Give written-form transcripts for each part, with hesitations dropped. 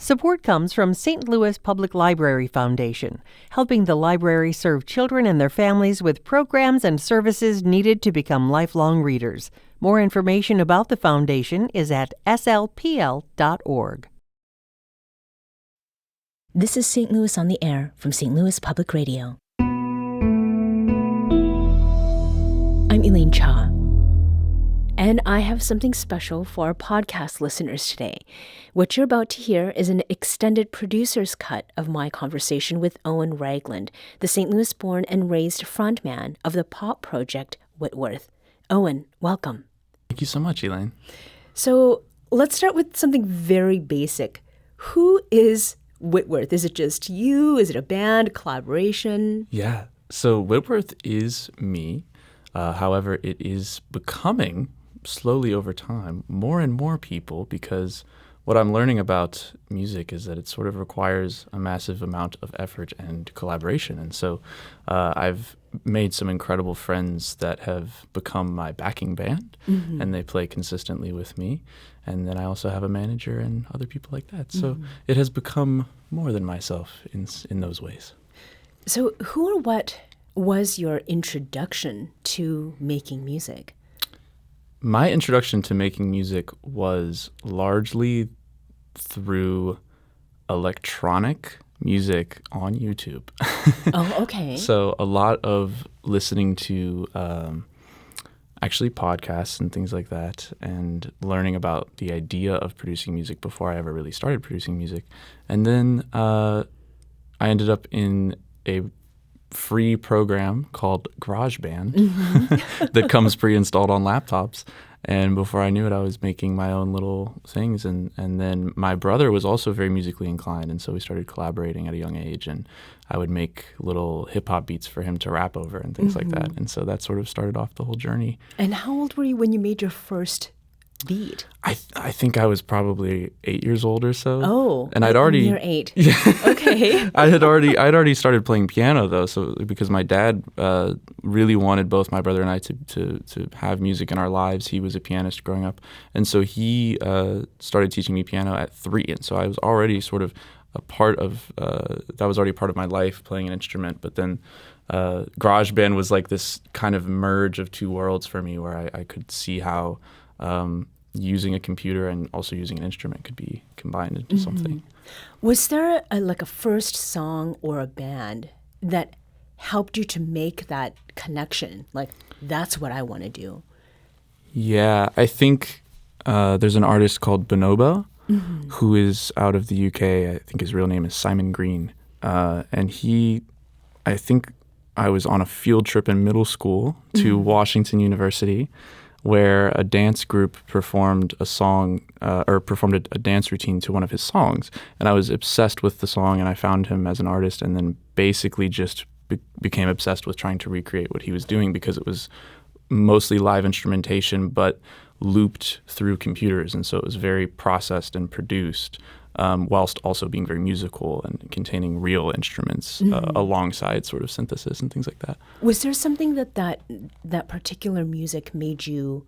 Support comes from St. Louis Public Library Foundation, helping the library serve children and their families with programs and services needed to become lifelong readers. More information about the foundation is at slpl.org. This is St. Louis on the Air from St. Louis Public Radio. I'm Elaine Cha, and I have something special for our podcast listeners today. What you're about to hear is an extended producer's cut of my conversation with Owen Ragland, the St. Louis-born and raised frontman of the pop project Whitworth. Owen, welcome. Thank you so much, Elaine. So let's start with something very basic. Who is Whitworth? Is it just you? Is it a band, collaboration? Yeah. So Whitworth is me. However, it is becoming, slowly over time, more and more people, because what I'm learning about music is that it sort of requires a massive amount of effort and collaboration. And so I've made some incredible friends that have become my backing band, and they play consistently with me. And then I also have a manager and other people like that. So it has become more than myself in those ways. So who or what was your introduction to making music? My introduction to making music was largely through electronic music on YouTube. Oh, okay. So a lot of listening to actually podcasts and things like that, and learning about the idea of producing music before I ever really started producing music. And then I ended up in a free program called GarageBand that comes pre-installed on laptops. And before I knew it, I was making my own little things. And then my brother was also very musically inclined, and so we started collaborating at a young age. And I would make little hip-hop beats for him to rap over and things like that. And so that sort of started off the whole journey. And how old were you when you made your first beat? I think I was probably 8 years old or so. Oh, and I'd already near 8. Yeah. Okay. I'd already started playing piano though, so because my dad really wanted both my brother and I to have music in our lives. He was a pianist growing up, and so he started teaching me piano at 3, and so I was already sort of a part of that was already part of my life, playing an instrument. But then GarageBand was like this kind of merge of two worlds for me, where I could see how using a computer and also using an instrument could be combined into something. Was there a first song or a band that helped you to make that connection? Like, that's what I want to do. Yeah, I think there's an artist called Bonobo who is out of the UK. I think his real name is Simon Green. And I think I was on a field trip in middle school to Washington University, where a dance group performed a song performed a dance routine to one of his songs. And I was obsessed with the song, and I found him as an artist, and then basically just became obsessed with trying to recreate what he was doing, because it was mostly live instrumentation, but looped through computers. And so it was very processed and produced, whilst also being very musical and containing real instruments alongside sort of synthesis and things like that. Was there something that particular music made you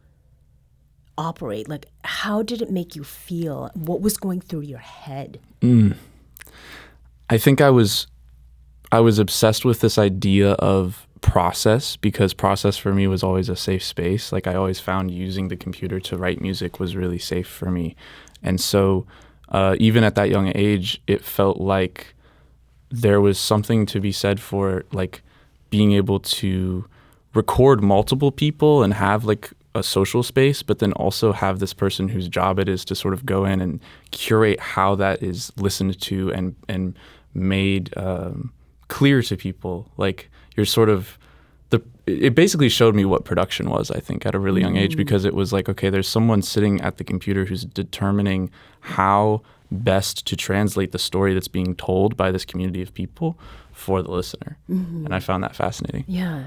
operate? Like, how did it make you feel? What was going through your head? I think I was obsessed with this idea of process, because process for me was always a safe space. Like, I always found using the computer to write music was really safe for me. And so even at that young age, it felt like there was something to be said for like being able to record multiple people and have like a social space, but then also have this person whose job it is to sort of go in and curate how that is listened to and made clear to people. Like, you're sort of it basically showed me what production was, I think, at a really young age, because it was like, okay, there's someone sitting at the computer who's determining how best to translate the story that's being told by this community of people for the listener. And I found that fascinating. Yeah.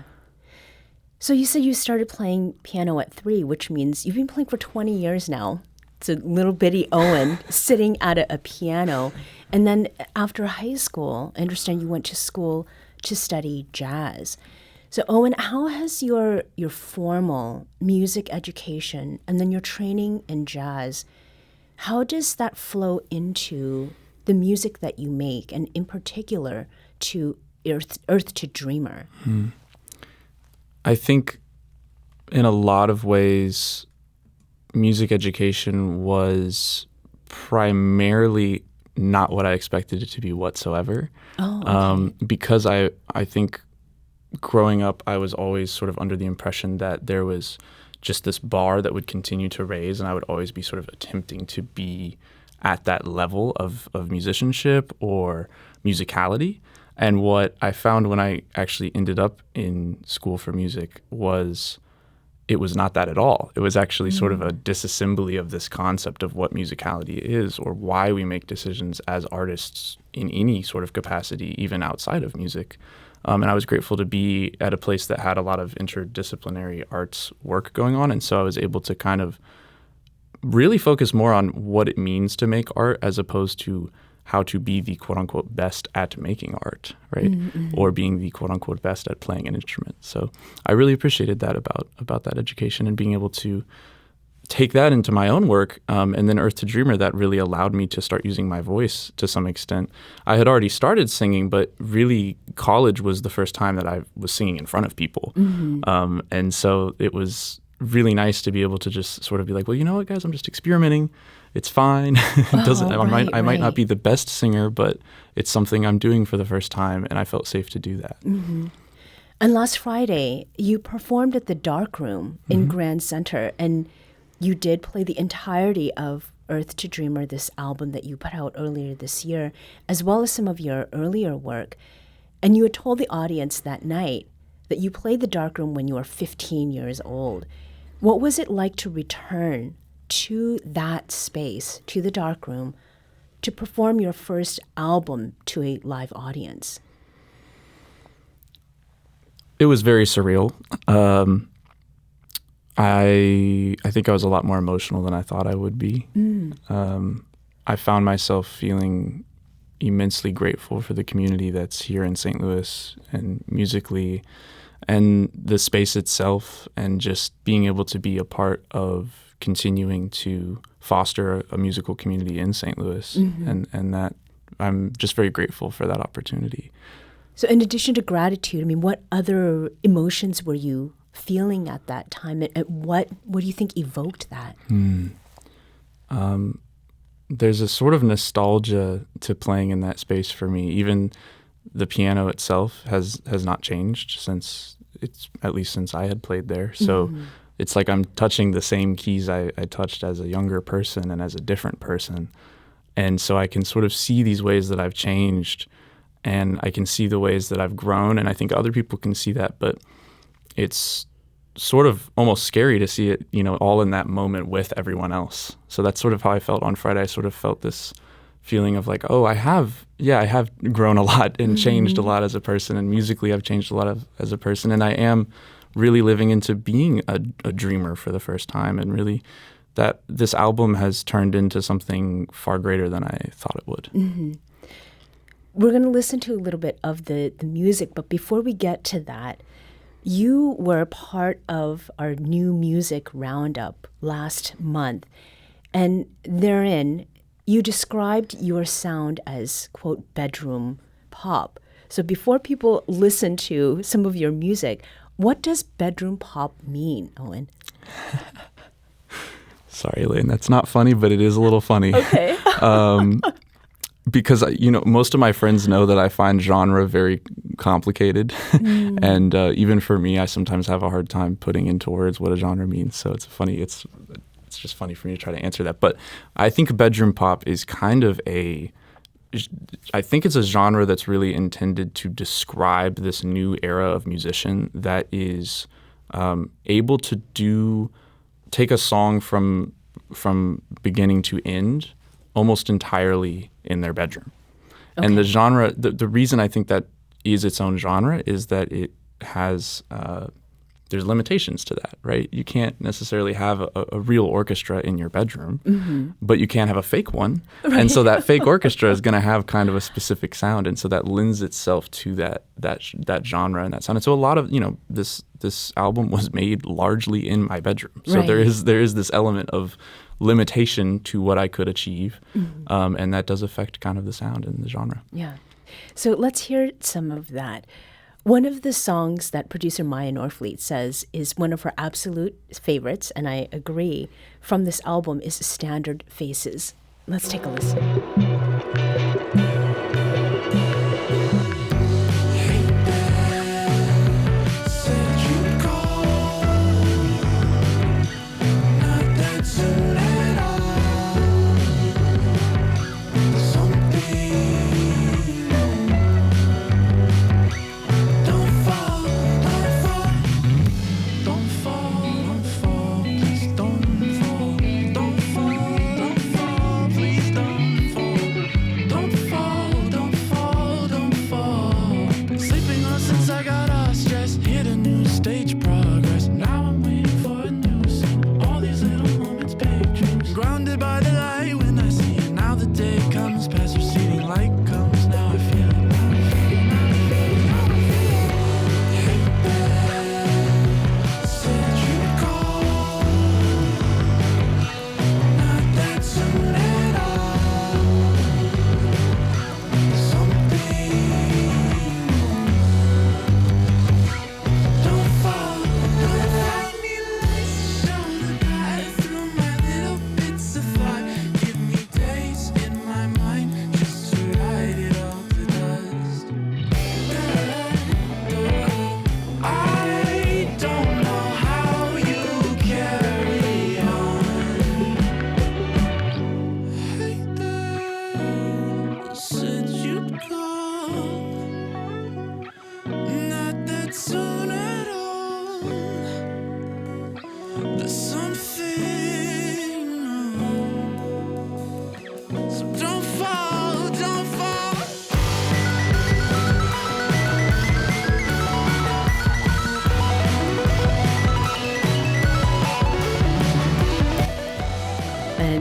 So you said you started playing piano at 3, which means you've been playing for 20 years now. It's a little bitty Owen sitting at a piano. And then after high school, I understand you went to school to study jazz. So Owen, how has your formal music education and then your training in jazz, how does that flow into the music that you make, and in particular to Earth to Dreamer? I think in a lot of ways, music education was primarily not what I expected it to be whatsoever. Oh, okay. Because I think growing up, I was always sort of under the impression that there was just this bar that would continue to raise, and I would always be sort of attempting to be at that level of musicianship or musicality. And what I found when I actually ended up in school for music was it was not that at all. It was actually sort of a disassembly of this concept of what musicality is or why we make decisions as artists in any sort of capacity, even outside of music. And I was grateful to be at a place that had a lot of interdisciplinary arts work going on. And so I was able to kind of really focus more on what it means to make art as opposed to how to be the quote-unquote best at making art, right? Or being the quote-unquote best at playing an instrument. So I really appreciated that about that education and being able to take that into my own work. And then Earth to Dreamer, that really allowed me to start using my voice to some extent. I had already started singing, but really college was the first time that I was singing in front of people. And so it was really nice to be able to just sort of be like, well, you know what, guys, I'm just experimenting. It's fine. I might not be the best singer, but it's something I'm doing for the first time, and I felt safe to do that. And last Friday, you performed at the Dark Room in Grand Center, and you did play the entirety of Earth to Dreamer, this album that you put out earlier this year, as well as some of your earlier work. And you had told the audience that night that you played the Dark Room when you were 15 years old. What was it like to return to that space, to the Dark Room, to perform your first album to a live audience? It was very surreal. I think I was a lot more emotional than I thought I would be. I found myself feeling immensely grateful for the community that's here in St. Louis and musically, and the space itself, and just being able to be a part of continuing to foster a musical community in St. Louis, and that I'm just very grateful for that opportunity. So in addition to gratitude, I mean, what other emotions were you feeling at that time, and what do you think evoked that? There's a sort of nostalgia to playing in that space for me. Even the piano itself has not changed since I had played there. So it's like I'm touching the same keys I touched as a younger person and as a different person. And so I can sort of see these ways that I've changed, and I can see the ways that I've grown, and I think other people can see that, but it's sort of almost scary to see it, all in that moment with everyone else. So that's sort of how I felt on Friday. I sort of felt this feeling of like, oh, I have grown a lot and changed a lot as a person, and musically I've changed a lot as a person, and I am really living into being a dreamer for the first time, and really that this album has turned into something far greater than I thought it would. We're going to listen to a little bit of the music, but before we get to that, you were a part of our new music roundup last month, and therein you described your sound as, quote, bedroom pop. So before people listen to some of your music, what does bedroom pop mean, Owen? Sorry, Elaine, that's not funny, but it is a little funny. Okay. Because, most of my friends know that I find genre very complicated. And even for me, I sometimes have a hard time putting into words what a genre means. So it's just funny for me to try to answer that. But I think bedroom pop is kind of I think it's a genre that's really intended to describe this new era of musician that is able to take a song from beginning to end almost entirely in their bedroom. Okay. And the genre, the reason I think that is its own genre is that it has, there's limitations to that, right? You can't necessarily have a real orchestra in your bedroom, but you can have a fake one. Right. And so that fake orchestra is going to have kind of a specific sound. And so that lends itself to that genre and that sound. And so a lot of, this album was made largely in my bedroom. So right. there is this element of limitation to what I could achieve. And that does affect kind of the sound and the genre. Yeah. So let's hear some of that. One of the songs that producer Maya Norfleet says is one of her absolute favorites, and I agree, from this album is Standard Faces. Let's take a listen.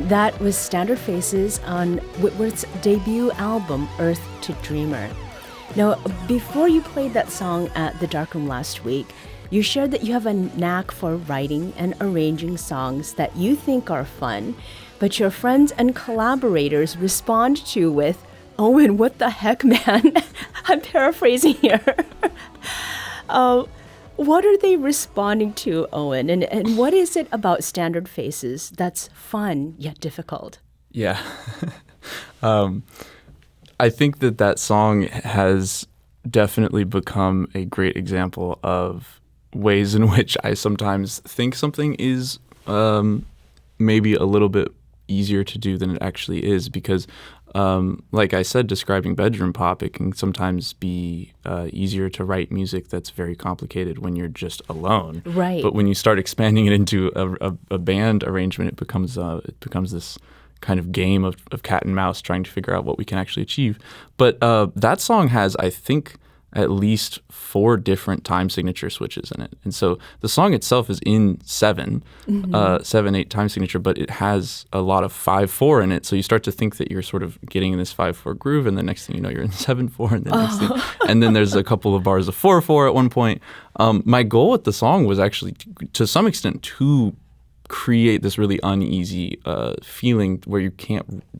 That was Standard Faces on Whitworth's debut album, Earth to Dreamer. Now, before you played that song at the Darkroom last week, you shared that you have a knack for writing and arranging songs that you think are fun, but your friends and collaborators respond to with, "Owen, what the heck, man?" I'm paraphrasing here. What are they responding to, Owen? And what is it about Standard Faces that's fun yet difficult? Yeah. I think that song has definitely become a great example of ways in which I sometimes think something is maybe a little bit easier to do than it actually is, because like I said, describing bedroom pop, it can sometimes be easier to write music that's very complicated when you're just alone. Right. But when you start expanding it into a band arrangement, it becomes this kind of game of cat and mouse trying to figure out what we can actually achieve. But that song has, I think, at least 4 different time signature switches in it. And so the song itself is in 7/8 time signature, but it has a lot of 5/4 in it. So you start to think that you're sort of getting in this 5/4 groove, and the next thing you know, you're in 7/4, and and then there's a couple of bars of 4/4 at one point. My goal with the song was actually, to some extent, to create this really uneasy feeling where you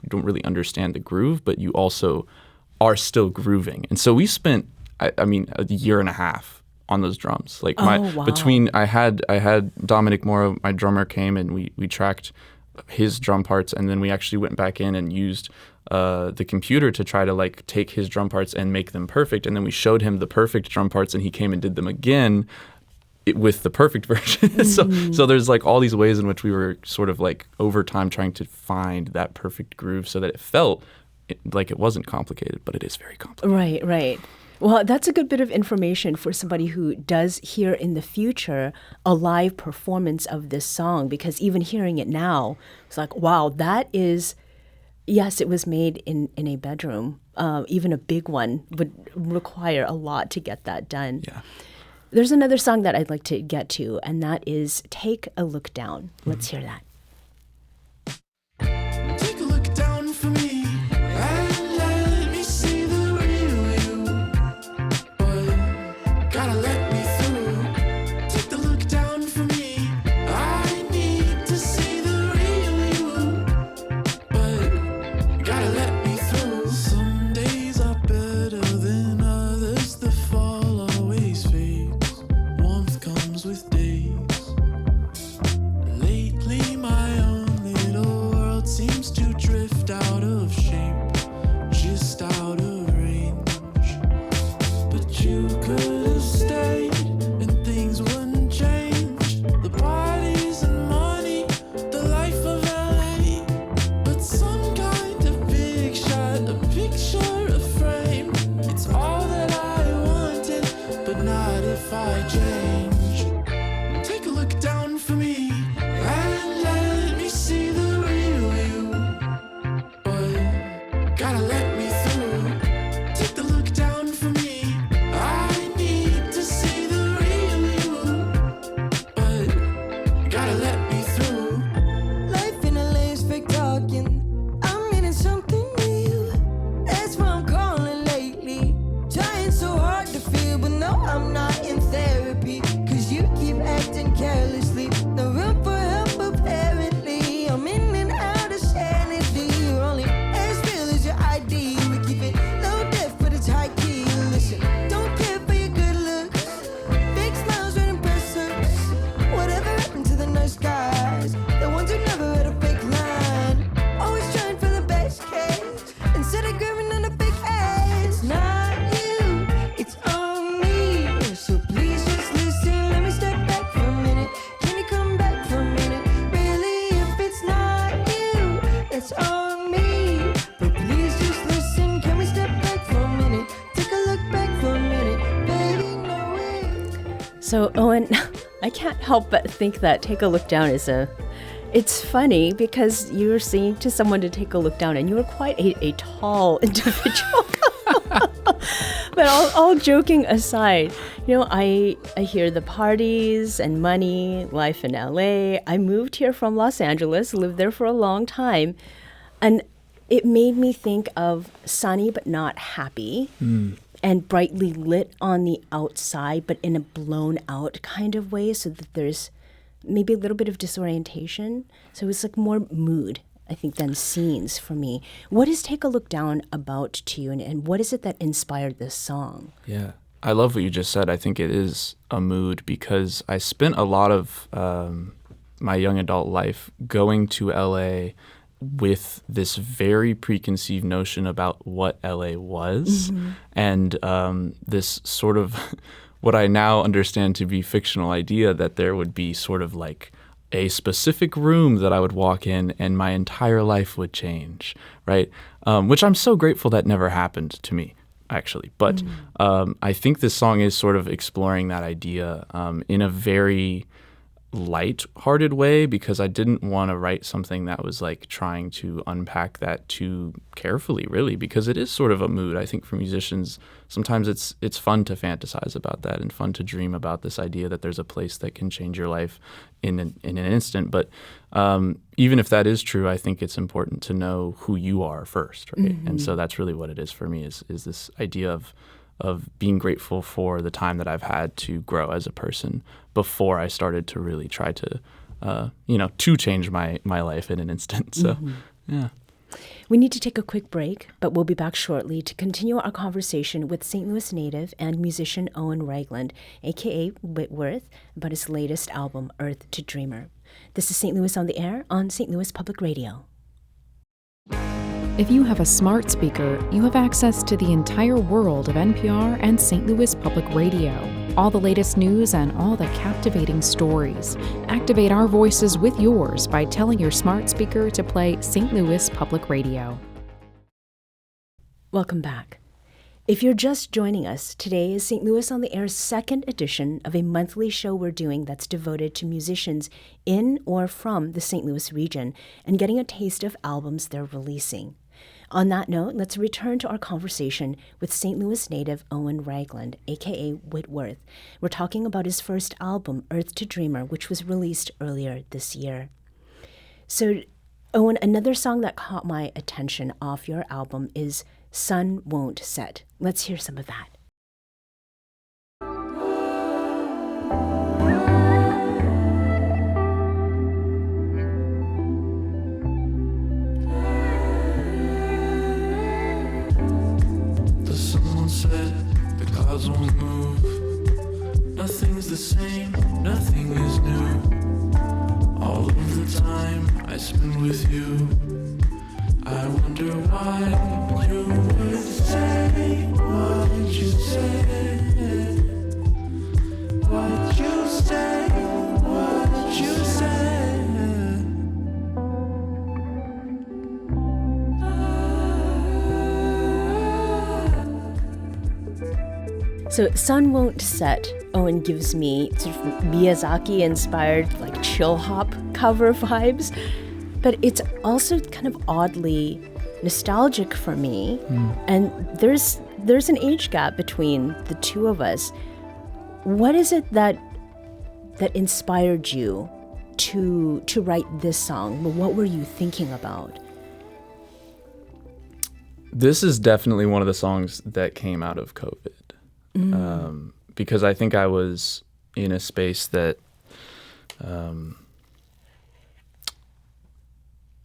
don't really understand the groove, but you also are still grooving. And so we spent, I mean, a year and a half on those drums. Like I had Dominic Morrow, my drummer, came and we tracked his drum parts, and then we actually went back in and used the computer to try to like take his drum parts and make them perfect. And then we showed him the perfect drum parts, and he came and did them again with the perfect version. So there's like all these ways in which we were sort of like over time trying to find that perfect groove so that it felt like it wasn't complicated, but it is very complicated. Right. Well, that's a good bit of information for somebody who does hear in the future a live performance of this song, because even hearing it now, it's like, wow, that is, yes, it was made in a bedroom. Even a big one would require a lot to get that done. Yeah. There's another song that I'd like to get to, and that is Take a Look Down. Let's hear that. Take a look down for me and let me see the real you. But gotta let me through. Take the look down for me. I need to see the real you. I'm not in therapy, 'cause you keep acting carelessly. No room for help apparently. I'm in and out of sanity. You're only as real as your ID. We keep it low def, but it's high key. Listen, don't care for your good looks. Fake smiles right impress us. Whatever happened to the nice guys? The ones who never had a fake line. Always trying for the best case instead of grabbing on the big ass. Not you, it's on me. So please just listen. Let me step back for a minute. Can you come back for a minute? Really, if it's not you, it's on me. But please just listen. Can we step back for a minute? Take a look back for a minute. Baby, know it. So, Owen, I can't help but think that Take a Look Down is it's funny because you're saying to someone to take a look down, and you're quite a tall individual. But all joking aside, I hear the parties and money, life in LA. I moved here from Los Angeles, lived there for a long time, and it made me think of sunny but not happy. And brightly lit on the outside, but in a blown out kind of way, so that there's maybe a little bit of disorientation. So it's like more mood, I think, than scenes for me. What is Take a Look Down about to you, and what is it that inspired this song? Yeah, I love what you just said. I think it is a mood because I spent a lot of my young adult life going to LA with this very preconceived notion about what LA was, and this sort of what I now understand to be fictional idea that there would be sort of like a specific room that I would walk in and my entire life would change, right? Which I'm so grateful that never happened to me, actually. But I think this song is sort of exploring that idea in a very light-hearted way, because I didn't want to write something that was like trying to unpack that too carefully, really, because it is sort of a mood. I think for musicians, sometimes it's fun to fantasize about that and fun to dream about this idea that there's a place that can change your life in an instant. But even if that is true, I think it's important to know who you are first, right? And so that's really what it is for me, is this idea of being grateful for the time that I've had to grow as a person before I started to really try to, to change my life in an instant. So, yeah. We need to take a quick break, but we'll be back shortly to continue our conversation with St. Louis native and musician Owen Ragland, a.k.a. Whitworth, about his latest album, Earth to Dreamer. This is St. Louis on the Air on St. Louis Public Radio. If you have a smart speaker, you have access to the entire world of NPR and St. Louis Public Radio. All the latest news and all the captivating stories. Activate our voices with yours by telling your smart speaker to play St. Louis Public Radio. Welcome back. If you're just joining us, today is St. Louis on the Air's second edition of a monthly show we're doing that's devoted to musicians in or from the St. Louis region and getting a taste of albums they're releasing. On that note, let's return to our conversation with St. Louis native Owen Ragland, a.k.a. Whitworth. We're talking about his first album, Earth to Dreamer, which was released earlier this year. So, Owen, another song that caught my attention off your album is Sun Won't Set. Let's hear some of that. The sun won't set, the clouds won't move. Nothing's the same, nothing is new. All of the time I spend with you, I wonder why you would say what you said. What you say, what you said. So Sun Won't Set, Owen gives me sort of Miyazaki-inspired, like chill hop cover vibes, but it's also kind of oddly nostalgic for me. And there's an age gap between the two of us. What is it that inspired you to write this song? What were you thinking about? This is definitely one of the songs that came out of COVID. because I think I was in a space that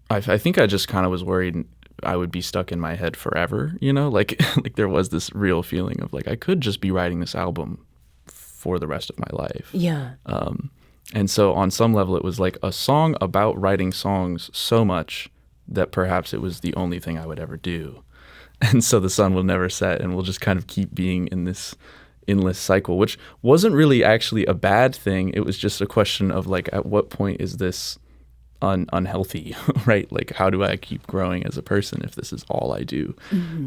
I think I just kind of was worried I would be stuck in my head forever, like there was this real feeling of like I could just be writing this album for the rest of my life. Yeah. And so on some level it was like a song about writing songs so much that perhaps it was the only thing I would ever do. And so the sun will never set and we'll just kind of keep being in this endless cycle, which wasn't really actually a bad thing. It was just a question of like, at what point is this unhealthy, right? Like, how do I keep growing as a person if this is all I do?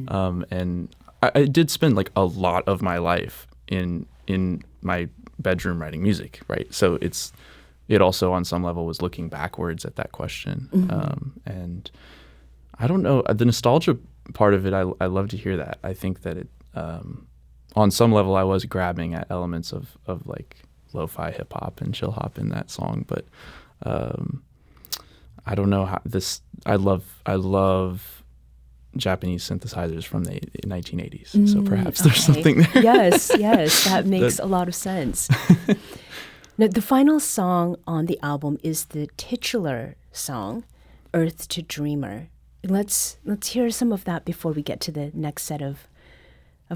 And I did spend like a lot of my life in my bedroom writing music, right? So it also on some level was looking backwards at that question. And I don't know, the nostalgia part of it, I love to hear that. I think that it, on some level I was grabbing at elements of like lo-fi hip hop and chill hop in that song, but I don't know how this, I love Japanese synthesizers from the 1980s. So perhaps there's something there. Yes, that makes a lot of sense. Now, the final song on the album is the titular song, Earth to Dreamer. Let's hear some of that before we get to the next set of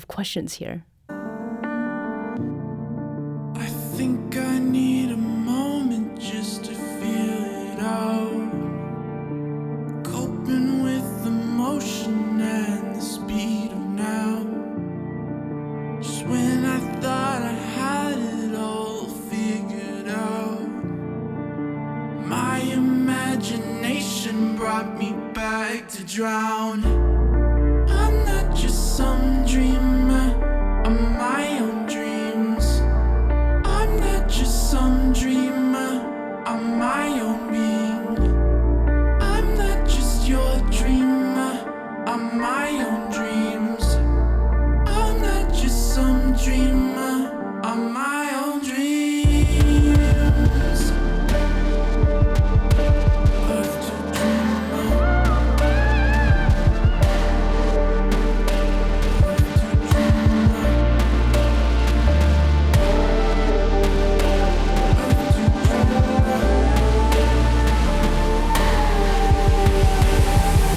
questions here. I think I need a moment just to feel it out. Coping with the motion and the speed of now. Just when I thought I had it all figured out, my imagination brought me back to drown. I'm not just some dreamer of my own dreams. I'm not just some dreamer of my own being. I'm not just your dreamer of my own dreams. I'm not just some dreamer of my own dreams. Earth to dreamer.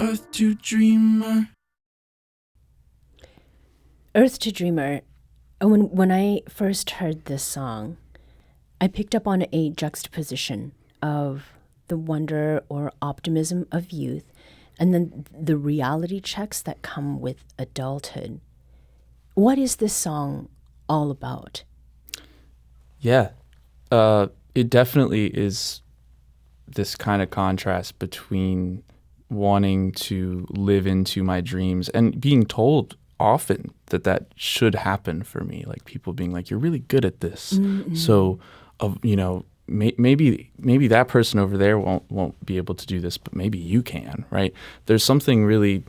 Earth to dreamer. Earth to Dreamer. When I first heard this song, I picked up on a juxtaposition of the wonder or optimism of youth and then the reality checks that come with adulthood. What is this song all about? Yeah, it definitely is this kind of contrast between wanting to live into my dreams and being told often that should happen for me. Like people being like, you're really good at this. Mm-hmm. So, maybe that person over there won't be able to do this, but maybe you can, right? There's something really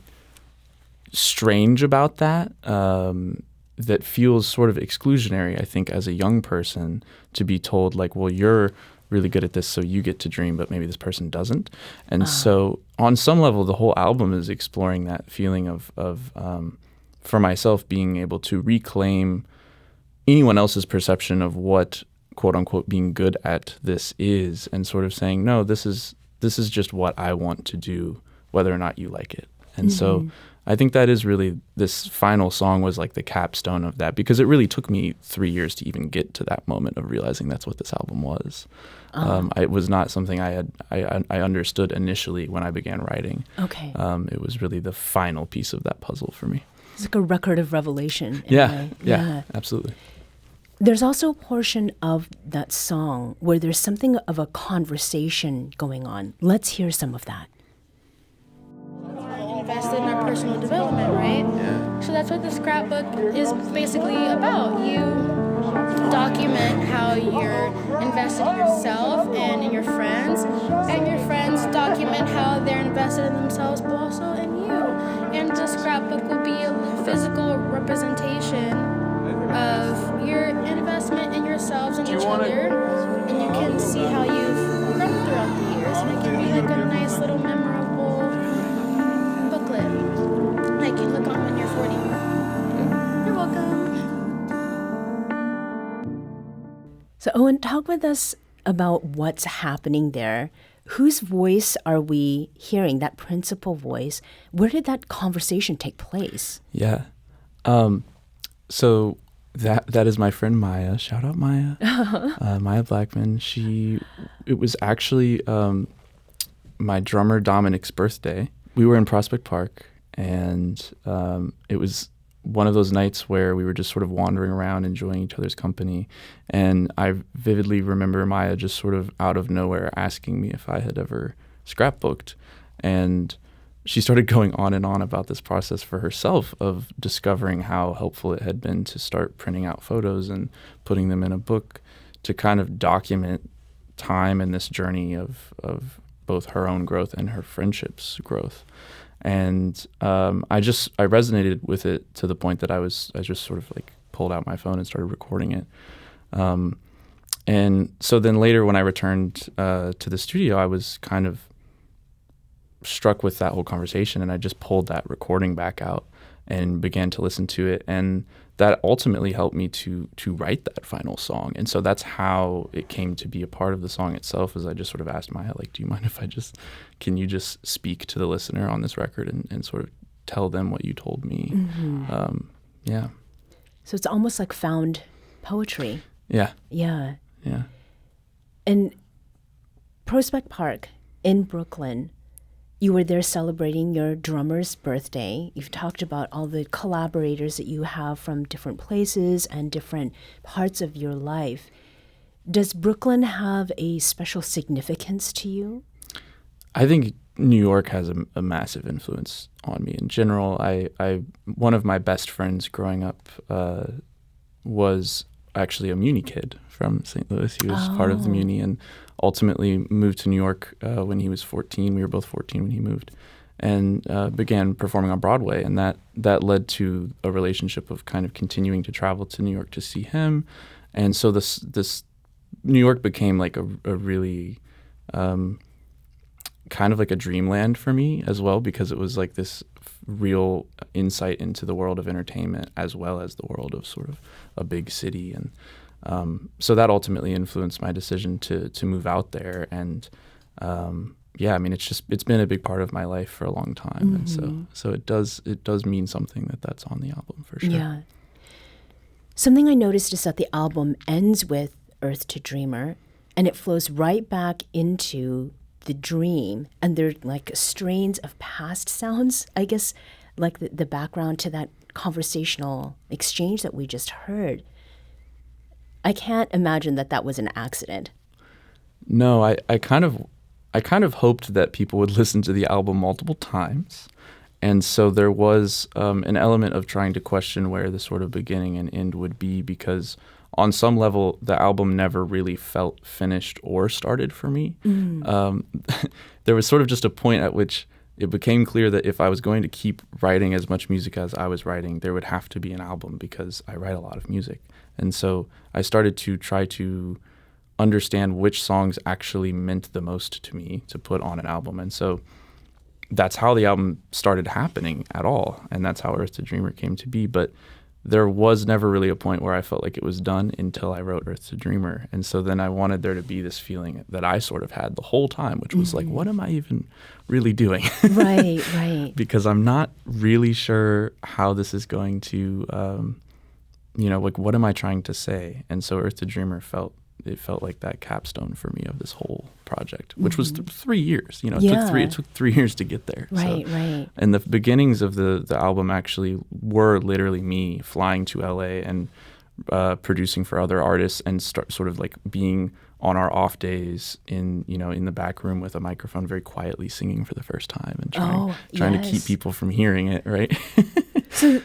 strange about that, that feels sort of exclusionary, I think, as a young person to be told like, well, you're really good at this, so you get to dream, but maybe this person doesn't. And so on some level, the whole album is exploring that feeling of for myself, being able to reclaim anyone else's perception of what, quote unquote, being good at this is, and sort of saying, no, this is just what I want to do, whether or not you like it. And so I think that is really, this final song was like the capstone of that, because it really took me 3 years to even get to that moment of realizing that's what this album was. It was not something I understood initially when I began writing. Okay. It was really the final piece of that puzzle for me. It's like a record of revelation. Yeah, absolutely. There's also a portion of that song where there's something of a conversation going on. Let's hear some of that. Invested in our personal development, right? Yeah. So that's what the scrapbook is basically about. You document how you're invested in yourself and in your friends document how they're invested in themselves, but also in you. And the scrapbook will be a physical representation of your investment in yourselves and each other, and you can see how you've grown throughout the years, and it can be like a nice little memorable booklet like you look on when you're 40. You're welcome. So Owen, talk with us about what's happening there. Whose voice are we hearing, that principal voice? Where did that conversation take place? Yeah. So that is my friend Maya. Shout out Maya. Maya Blackman. It was actually my drummer Dominic's birthday. We were in Prospect Park, and it was one of those nights where we were just sort of wandering around, enjoying each other's company. And I vividly remember Maya just sort of out of nowhere asking me if I had ever scrapbooked. And she started going on and on about this process for herself of discovering how helpful it had been to start printing out photos and putting them in a book to kind of document time and this journey of both her own growth and her friendship's growth. And I resonated with it to the point that I just sort of like pulled out my phone and started recording it. And so then later when I returned to the studio, I was kind of struck with that whole conversation, and I just pulled that recording back out and began to listen to it. And that ultimately helped me to write that final song. And so that's how it came to be a part of the song itself, is I just sort of asked Maya, like, do you mind if can you just speak to the listener on this record and sort of tell them what you told me? Mm-hmm. Yeah. So it's almost like found poetry. Yeah. Yeah. Yeah. And Prospect Park in Brooklyn, you were there celebrating your drummer's birthday. You've talked about all the collaborators that you have from different places and different parts of your life. Does Brooklyn have a special significance to you? I think New York has a massive influence on me in general. One of my best friends growing up was actually a Muni kid from St. Louis. He was part of the Muni and ultimately moved to New York when he was 14. We were both 14 when he moved, and began performing on Broadway. And that led to a relationship of kind of continuing to travel to New York to see him. And so this New York became like a really kind of like a dreamland for me as well, because it was like this real insight into the world of entertainment as well as the world of sort of a big city. And so that ultimately influenced my decision to move out there. And yeah, I mean, it's been a big part of my life for a long time. Mm-hmm. And so it does mean something that's on the album for sure. Yeah. Something I noticed is that the album ends with Earth to Dreamer, and it flows right back into the dream, and there are like strains of past sounds, I guess, like the background to that conversational exchange that we just heard. I can't imagine that was an accident. No, I kind of hoped that people would listen to the album multiple times. And so there was an element of trying to question where the sort of beginning and end would be, because on some level, the album never really felt finished or started for me. There was sort of just a point at which it became clear that if I was going to keep writing as much music as I was writing, there would have to be an album, because I write a lot of music. And so I started to try to understand which songs actually meant the most to me to put on an album. And so that's how the album started happening at all. And that's how Earth to Dreamer came to be. But there was never really a point where I felt like it was done until I wrote Earth to Dreamer. And so then I wanted there to be this feeling that I sort of had the whole time, which was like, what am I even really doing? Right. Because I'm not really sure how this is going to, like, what am I trying to say? And so Earth to Dreamer felt like that capstone for me of this whole project, which was 3 years. It took 3 years to get there. Right. And the beginnings of the album actually were literally me flying to LA and producing for other artists, and sort of like being on our off days in the back room with a microphone, very quietly singing for the first time and trying to keep people from hearing it. Right. So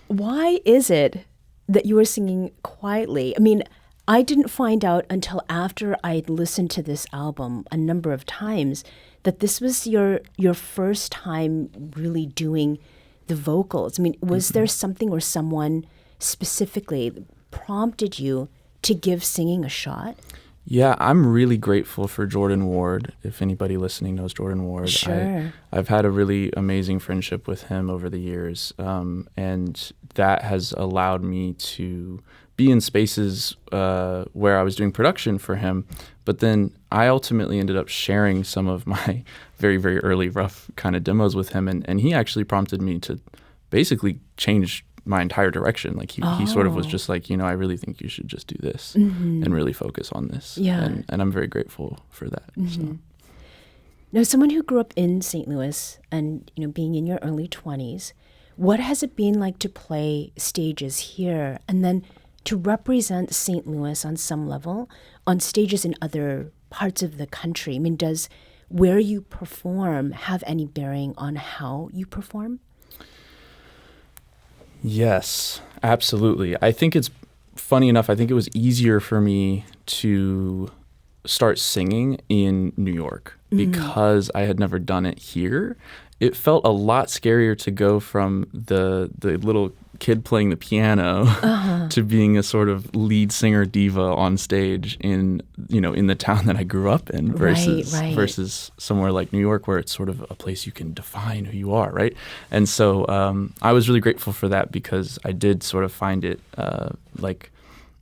why is it that you were singing quietly? I mean, I didn't find out until after I'd listened to this album a number of times that this was your first time really doing the vocals. I mean, was there something or someone specifically prompted you to give singing a shot? Yeah, I'm really grateful for Jordan Ward. If anybody listening knows Jordan Ward, Sure. I've had a really amazing friendship with him over the years, and that has allowed me to be in spaces where I was doing production for him. But then I ultimately ended up sharing some of my very, very early rough kind of demos with him. And he actually prompted me to basically change my entire direction. Like he sort of was just like, I really think you should just do this and really focus on this. Yeah. And I'm very grateful for that. So. Now, someone who grew up in St. Louis and, being in your early 20s, what has it been like to play stages here and then to represent St. Louis on some level on stages in other parts of the country? I mean, does where you perform have any bearing on how you perform? Yes, absolutely. I think it's funny enough. I think it was easier for me to start singing in New York because I had never done it here. It felt a lot scarier to go from the little kid playing the piano to being a sort of lead singer diva on stage in the town that I grew up in versus somewhere like New York where it's sort of a place you can define who you are, right? And so I was really grateful for that because I did sort of find it like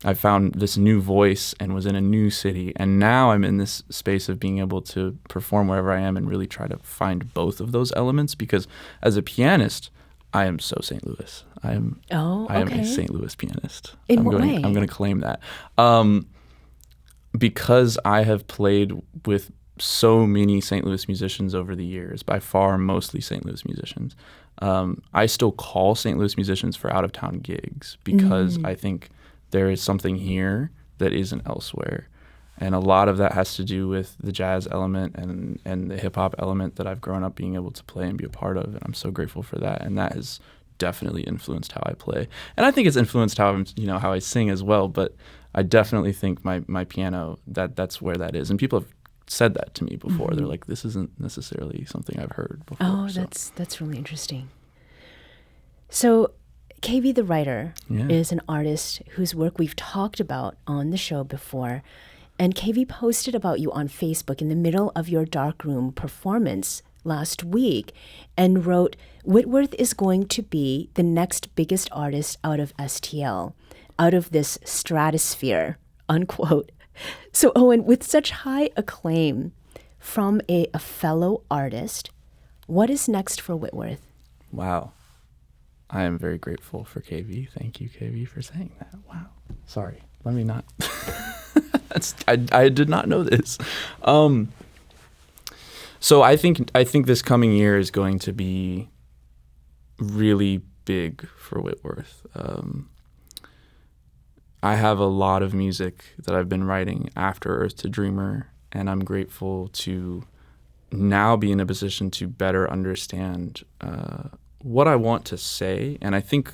I found this new voice and was in a new city. And now I'm in this space of being able to perform wherever I am and really try to find both of those elements because as a pianist, I am so St. Louis. I am a St. Louis pianist. In what way? I'm going to claim that. Because I have played with so many St. Louis musicians over the years, by far mostly St. Louis musicians, I still call St. Louis musicians for out-of-town gigs because I think there is something here that isn't elsewhere. And a lot of that has to do with the jazz element and the hip-hop element that I've grown up being able to play and be a part of. And I'm so grateful for that. And that has definitely influenced how I play. And I think it's influenced how how I sing as well. But I definitely think my piano, that's where that is. And people have said that to me before. They're like, this isn't necessarily something I've heard before. Oh, so. That's really interesting. So KV the writer is an artist whose work we've talked about on the show before. And KV posted about you on Facebook in the middle of your darkroom performance last week and wrote, Whitworth is going to be the next biggest artist out of STL, out of this stratosphere, unquote. So Owen, with such high acclaim from a fellow artist, what is next for Whitworth? Wow. I am very grateful for KV. Thank you, KV, for saying that. Wow. Sorry. Let me not. I did not know this. So I think this coming year is going to be really big for Whitworth. I have a lot of music that I've been writing after Earth to Dreamer, and I'm grateful to now be in a position to better understand what I want to say. And I think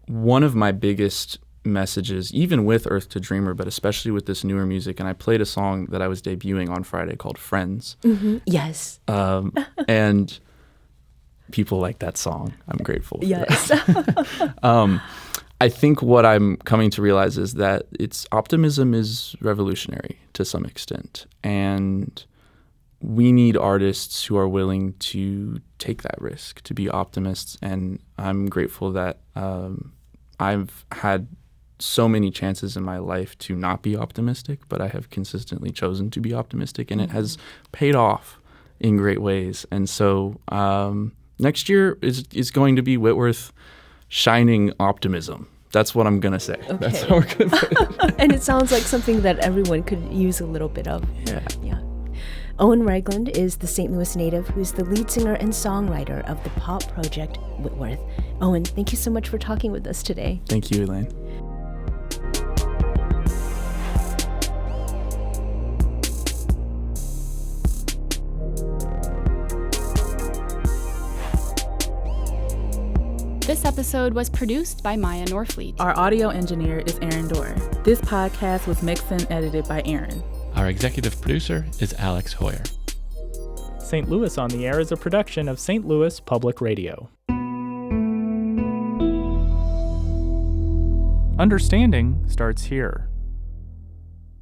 one of my biggest messages, even with Earth to Dreamer, but especially with this newer music, and I played a song that I was debuting on Friday called Friends. Yes. And people like that song. I'm grateful for yes. that. I think what I'm coming to realize is that its optimism is revolutionary to some extent. And we need artists who are willing to take that risk, to be optimists. And I'm grateful that I've had so many chances in my life to not be optimistic, but I have consistently chosen to be optimistic, and it has paid off in great ways. And so next year is going to be Whitworth shining optimism. That's what I'm going to say. Okay. That's how we're going to put it. And it sounds like something that everyone could use a little bit of. Yeah. Owen Ragland is the St. Louis native who's the lead singer and songwriter of the pop project Whitworth. Owen, thank you so much for talking with us today. Thank you, Elaine. This episode was produced by Maya Norfleet. Our audio engineer is Aaron Dorr. This podcast was mixed and edited by Aaron. Our executive producer is Alex Hoyer. St. Louis on the Air is a production of St. Louis Public Radio. Understanding starts here.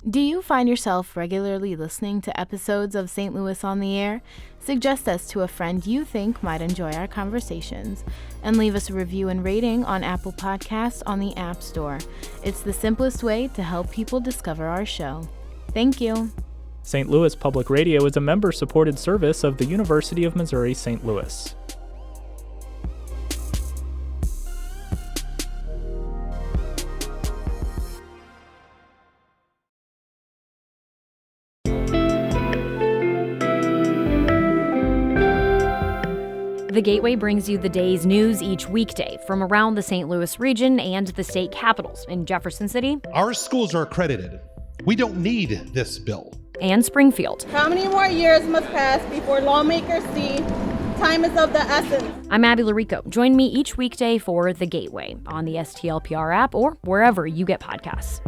Do you find yourself regularly listening to episodes of St. Louis on the Air? Suggest us to a friend you think might enjoy our conversations, and leave us a review and rating on Apple Podcasts on the App Store. It's the simplest way to help people discover our show. Thank you. St. Louis Public Radio is a member-supported service of the University of Missouri St. Louis. The Gateway brings you the day's news each weekday from around the St. Louis region and the state capitals in Jefferson City. Our schools are accredited. We don't need this bill. And Springfield. How many more years must pass before lawmakers see time is of the essence? I'm Abby Larico. Join me each weekday for The Gateway on the STLPR app or wherever you get podcasts.